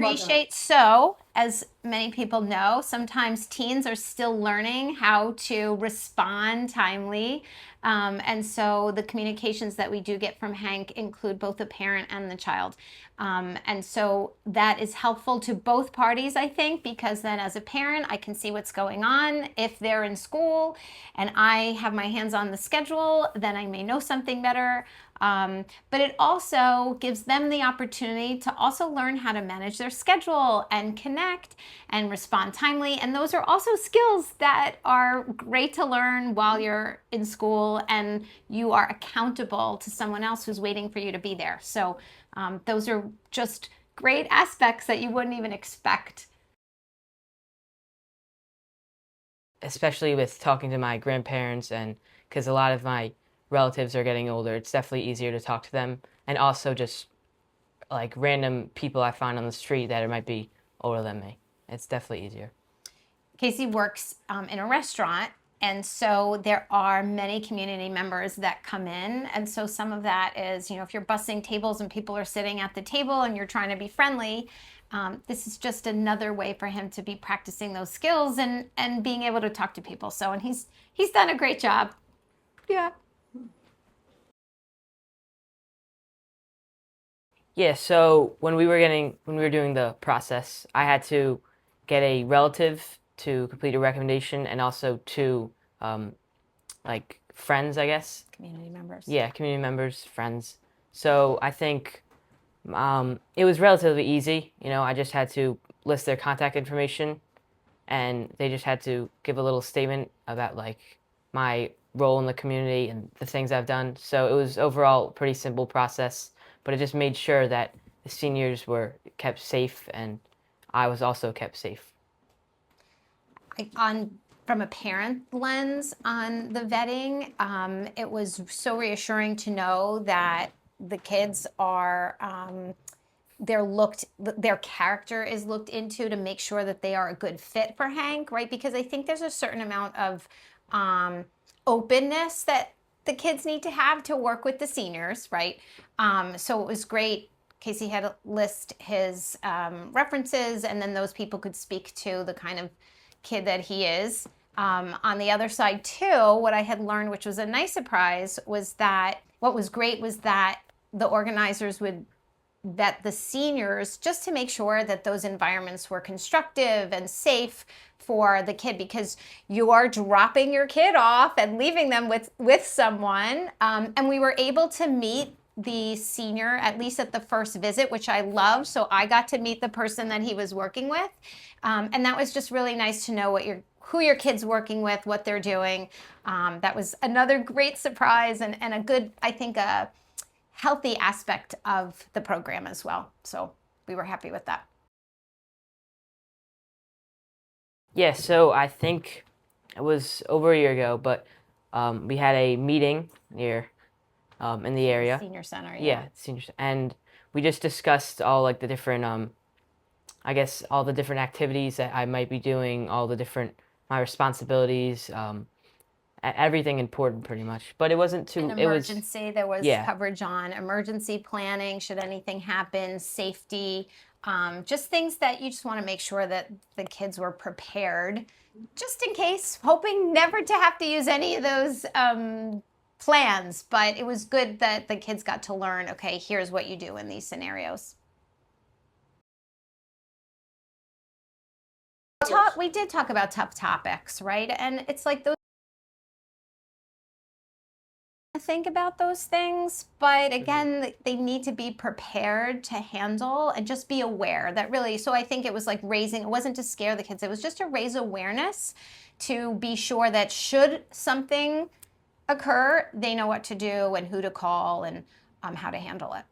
Appreciate. So, as many people know, sometimes teens are still learning how to respond timely. And so the communications that we do get from Hank include both the parent and the child. And so that is helpful to both parties, I think, because then as a parent, I can see what's going on. If they're in school and I have my hands on the schedule, then I may know something better. But it also gives them the opportunity to also learn how to manage their schedule and connect and respond timely. And those are also skills that are great to learn while you're in school and you are accountable to someone else who's waiting for you to be there. So those are just great aspects that you wouldn't even expect. Especially with talking to my grandparents, and because a lot of my relatives are getting older, it's definitely easier to talk to them. And also just like random people I find on the street that might be older than me. It's definitely easier. Casey works in a restaurant, and so there are many community members that come in. And so some of that is, if you're bussing tables and people are sitting at the table and you're trying to be friendly, this is just another way for him to be practicing those skills and being able to talk to people. So, and he's done a great job. Yeah. Yeah, so when we were doing the process, I had to get a relative to complete a recommendation, and also two like friends, I guess. Community members. Yeah, community members, friends. So I think it was relatively easy. I just had to list their contact information, and they just had to give a little statement about like my role in the community and the things I've done. So it was overall a pretty simple process, but it just made sure that the seniors were kept safe and I was also kept safe. From a parent lens on the vetting, it was so reassuring to know that the kids are their character is looked into to make sure that they are a good fit for Hank, right? Because I think there's a certain amount of openness that the kids need to have to work with the seniors, right? So it was great. Casey had to list his references, and then those people could speak to the kind of kid that he is. On the other side too, what I had learned, which was a nice surprise, was that what was great was that the organizers would vet the seniors just to make sure that those environments were constructive and safe for the kid, because you are dropping your kid off and leaving them with someone. And we were able to meet the senior, at least at the first visit, which I loved. So I got to meet the person that he was working with. And that was just really nice to know who your kid's working with, what they're doing. That was another great surprise and a good, I think, a healthy aspect of the program as well. So we were happy with that. Yeah, so I think it was over a year ago, but we had a meeting here in the area. Senior center, yeah. Senior, and we just discussed all like the different, I guess all the different activities that I might be doing, all the different my responsibilities, everything important pretty much. But it wasn't too. Emergency. There was coverage on emergency planning should anything happen, safety, just things that you just want to make sure that the kids were prepared, just in case. Hoping never to have to use any of those plans, but it was good that the kids got to learn. Okay, here's what you do in these scenarios. We did talk about tough topics, right? And it's like those. Think about those things, but again, they need to be prepared to handle and just be aware that really. So I think it was like it wasn't to scare the kids, it was just to raise awareness to be sure that should something occur, they know what to do and who to call and how to handle it.